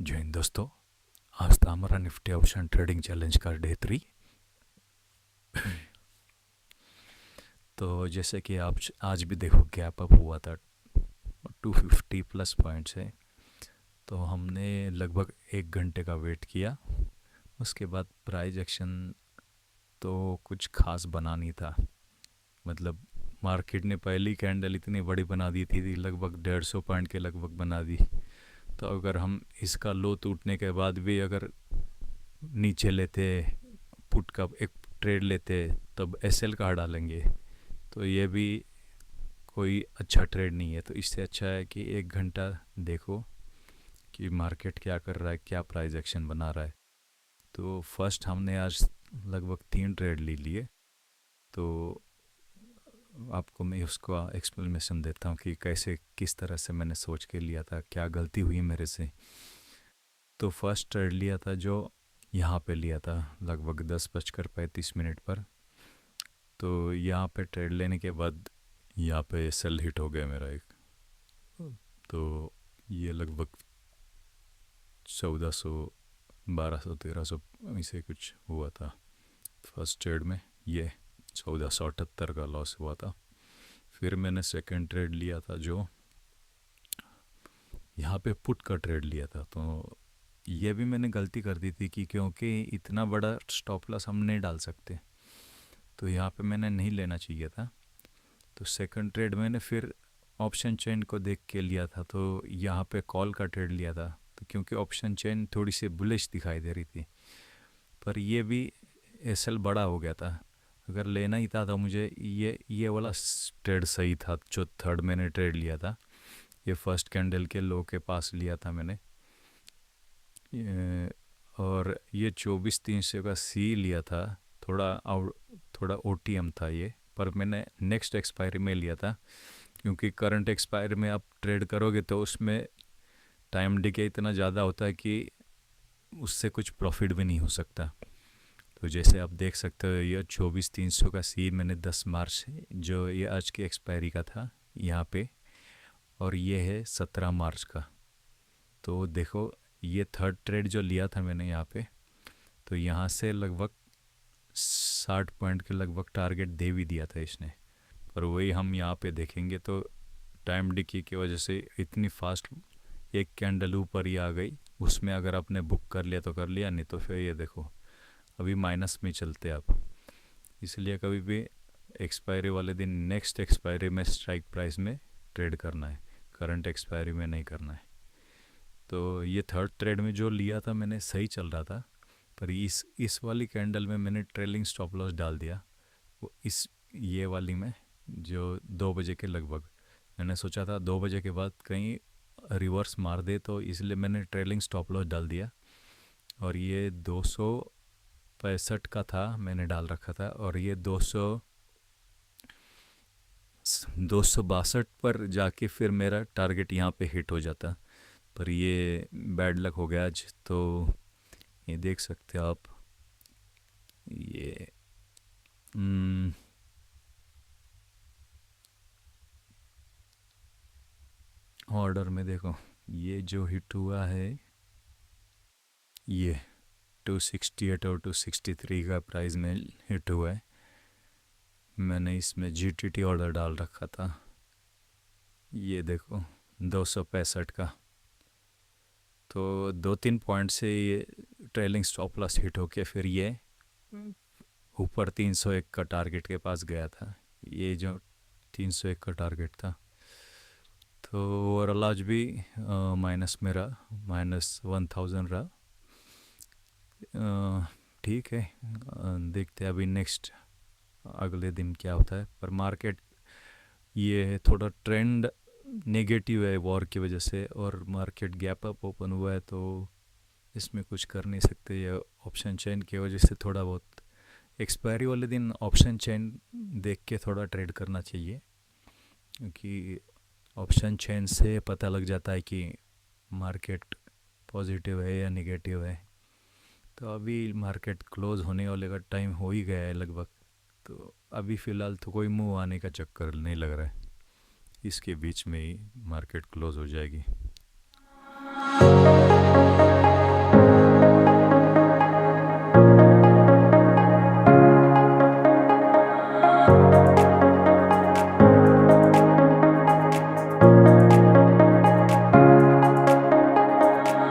जय हिंद दोस्तों। आज था हमारा निफ्टी ऑप्शन ट्रेडिंग चैलेंज का डे 3। तो जैसे कि आप आज भी देखो गैप अप हुआ था 250 प्लस पॉइंट्स है। तो हमने लगभग 1 घंटे का वेट किया। उसके बाद प्राइस एक्शन तो कुछ खास बना नहीं था। मतलब मार्केट ने पहली कैंडल इतनी बड़ी बना दी थी, लगभग 150 पॉइंट के लगभग बना दी। तो अगर हम इसका लो टूटने के बाद भी अगर नीचे लेते, पुट का एक ट्रेड लेते, तब एसएल कहाँ डालेंगे। तो ये भी कोई अच्छा ट्रेड नहीं है। तो इससे अच्छा है कि 1 घंटा देखो कि मार्केट क्या कर रहा है, क्या प्राइस एक्शन बना रहा है। तो फर्स्ट हमने आज लगभग 3 ट्रेड ले लिए। तो आपको मैं उसका एक्सप्लेनेशन देता हूँ कि कैसे, किस तरह से मैंने सोच के लिया था, क्या गलती हुई मेरे से। तो फर्स्ट ट्रेड लिया था जो यहाँ पे लिया था लगभग 10:35 पर। तो यहाँ पे ट्रेड लेने के बाद यहाँ पे सेल हिट हो गया मेरा एक। तो ये लगभग 1400, 1200, 1300 ऐसे कुछ हुआ था फर्स्ट ट्रेड में। ये 1478 का लॉस हुआ था। फिर मैंने सेकंड ट्रेड लिया था जो यहाँ पे पुट का ट्रेड लिया था। तो ये भी मैंने गलती कर दी थी कि क्योंकि इतना बड़ा स्टॉप लॉस हम नहीं डाल सकते, तो यहाँ पे मैंने नहीं लेना चाहिए था। तो सेकंड ट्रेड मैंने फिर ऑप्शन चेन को देख के लिया था। तो यहाँ पे कॉल का ट्रेड लिया था, तो क्योंकि ऑप्शन चेन थोड़ी सी बुलिश दिखाई दे रही थी, पर ये भी एसएल बड़ा हो गया था। अगर लेना ही था तो मुझे ये वाला ट्रेड सही था जो थर्ड मैंने ट्रेड लिया था। ये फर्स्ट कैंडल के लो के पास लिया था मैंने। और ये 24,300 का सी लिया था। थोड़ा ओटीएम था ये, पर मैंने नेक्स्ट एक्सपायरी में लिया था। क्योंकि करंट एक्सपायरी में आप ट्रेड करोगे तो उसमें टाइम डिके इतना ज़्यादा होता है कि उससे कुछ प्रॉफिट भी नहीं हो सकता। तो जैसे आप देख सकते हो, ये 24,300 का सी मैंने 10 मार्च, जो ये आज की एक्सपायरी का था यहाँ पे, और ये है 17 मार्च का। तो देखो, ये थर्ड ट्रेड जो लिया था मैंने यहाँ पे, तो यहाँ से लगभग 60 पॉइंट के लगभग टारगेट दे भी दिया था इसने। पर वही हम यहाँ पे देखेंगे तो टाइम डिकी की वजह से इतनी फास्ट एक कैंडल ऊपर ही आ गई। उसमें अगर आपने बुक कर लिया तो कर लिया, नहीं तो फिर ये देखो अभी माइनस में चलते आप। इसलिए कभी भी एक्सपायरी वाले दिन नेक्स्ट एक्सपायरी में स्ट्राइक प्राइस में ट्रेड करना है, करंट एक्सपायरी में नहीं करना है। तो ये थर्ड ट्रेड में जो लिया था मैंने सही चल रहा था, पर इस वाली कैंडल में मैंने ट्रेलिंग स्टॉप लॉस डाल दिया। वो इस ये वाली में जो 2 बजे के लगभग, मैंने सोचा था 2 बजे के बाद कहीं रिवर्स मार दे, तो इसलिए मैंने ट्रेलिंग स्टॉप लॉस डाल दिया। और ये 265 का था मैंने डाल रखा था, और ये 262 पर जाके फिर मेरा टारगेट यहाँ पे हिट हो जाता। पर ये बैड लक हो गया आज। तो ये देख सकते हो आप, ये ऑर्डर में देखो, ये जो हिट हुआ है ये 268 और 263 का प्राइस में हिट हुआ है। मैंने इसमें जीटीटी ऑर्डर डाल रखा था, ये देखो 265 का। तो 2-3 पॉइंट से ये ट्रेलिंग स्टॉप लॉस हिट होके फिर ये ऊपर 301 का टारगेट के पास गया था। ये जो 301 का टारगेट था, तो ओवरऑल आज भी माइनस में रहा, -1000 रहा। ठीक है, देखते हैं अभी नेक्स्ट अगले दिन क्या होता है। पर मार्केट ये थोड़ा ट्रेंड नेगेटिव है वॉर की वजह से, और मार्केट गैप अप ओपन हुआ है, तो इसमें कुछ कर नहीं सकते। ये ऑप्शन चेन की वजह से थोड़ा बहुत एक्सपायरी वाले दिन ऑप्शन चेन देख के थोड़ा ट्रेड करना चाहिए, क्योंकि ऑप्शन चेन से पता लग जाता है कि मार्केट पॉजिटिव है या नेगेटिव है। तो अभी मार्केट क्लोज होने वाले का टाइम हो ही गया है लगभग। तो अभी फ़िलहाल तो कोई मुंह आने का चक्कर नहीं लग रहा है, इसके बीच में ही मार्केट क्लोज हो जाएगी।